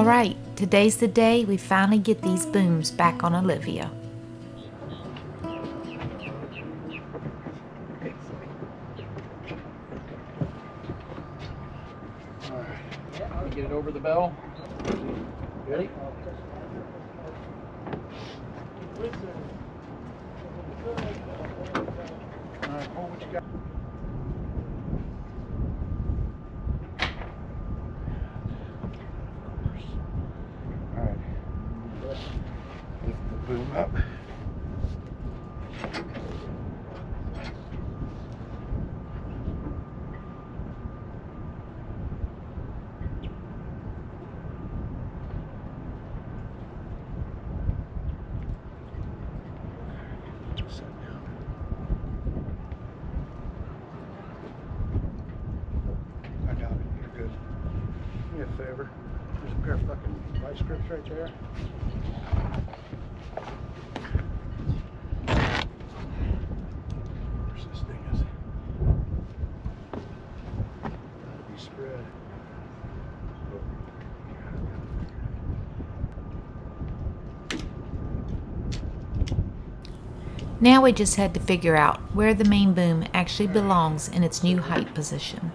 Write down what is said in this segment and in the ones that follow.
All right, today's the day we finally get these booms back on Olivia. Alright, get it over the bell. Ready? Alright, hold what you got. Alright. Lift the boom up. Set down. I got it. You're good. Do me a favor. There's a pair of fucking vice grips right there. Where's this thing is? Gotta be spread. Now we just had to figure out where the main boom actually belongs in its new height position.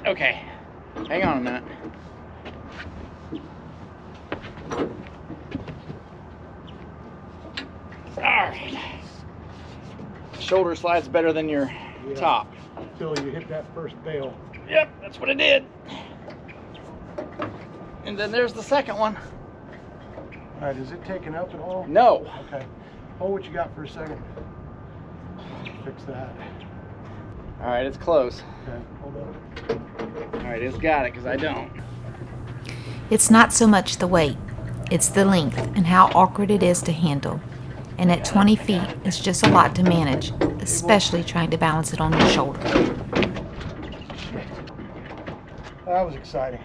Okay, hang on a minute. Alright. Shoulder slides better than your top. Until you hit that first bale. Yep, that's what I did. And then there's the second one. Alright, is it taken up at all? No. Okay. Hold what you got for a second. Fix that. Alright, it's close. Okay, hold on. Alright, it's got it because I don't. It's not so much the weight, it's the length and how awkward it is to handle. And at 20 feet, it's just a lot to manage, especially trying to balance it on your shoulder. That was exciting.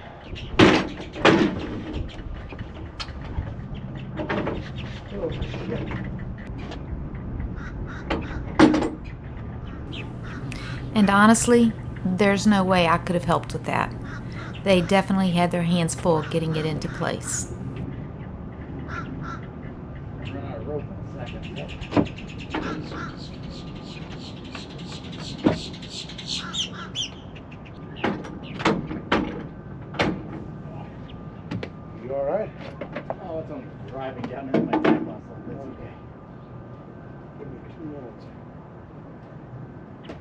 Oh, shit. And honestly, there's no way I could have helped with that. They definitely had their hands full getting it into place. Run out of rope in a second. You alright? Oh, it's only driving down into my tack muscle. That's okay. Give me 2 minutes.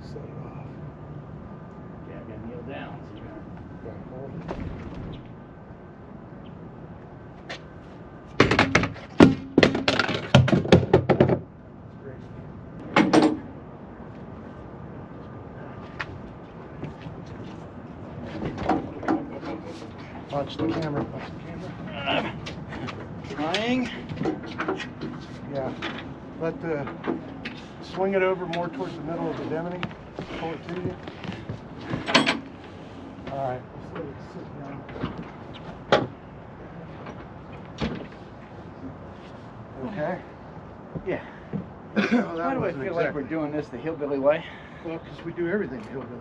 Set it off. Yeah, I gotta kneel down. So you're gonna... Okay, hold it. Watch the camera. Watch the camera. Trying. Yeah. Let the swing it over more towards the middle of the demony. Pull it to you. All right. Let's let it sit down. Okay. Yeah. Well, Why do I feel like we're doing this the hillbilly way? Well, because we do everything hillbilly.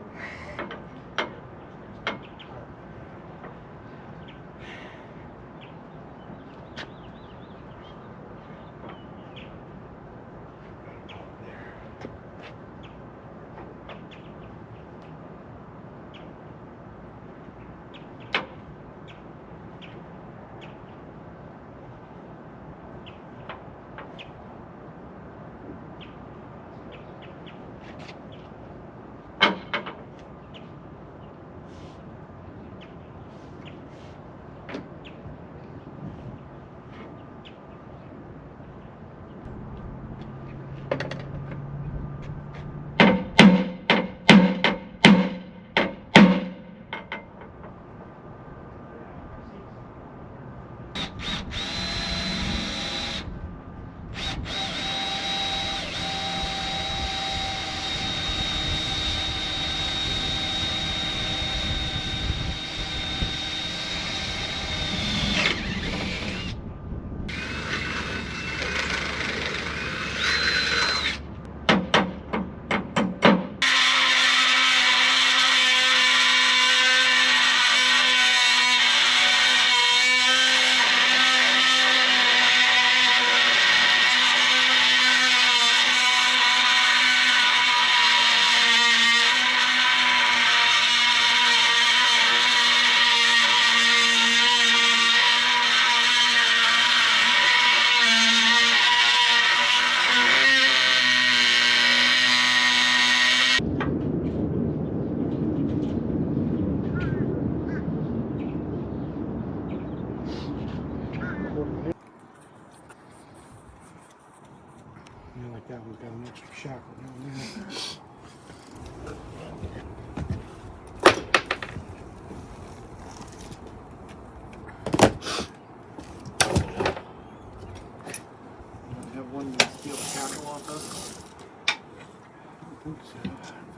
think so.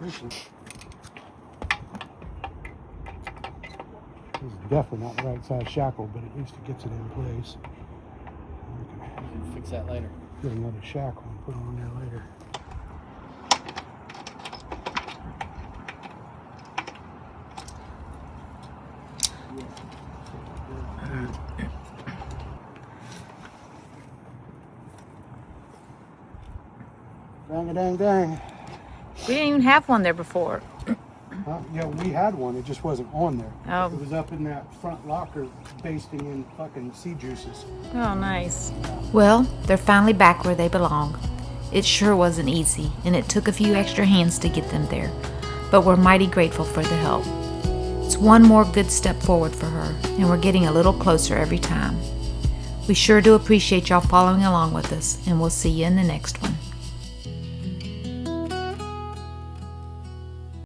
This is definitely not the right size shackle, but at least it gets it in place. We can Fix that later. get another shackle and put it on there later. Dang a dang dang. We didn't even have one there before. Yeah, we had one. It just wasn't on there. Oh. It was up in that front locker, basting in fucking sea juices. Oh, nice. Well, they're finally back where they belong. It sure wasn't easy, and it took a few extra hands to get them there, but we're mighty grateful for the help. It's one more good step forward for her, and we're getting a little closer every time. We sure do appreciate y'all following along with us, and we'll see you in the next one.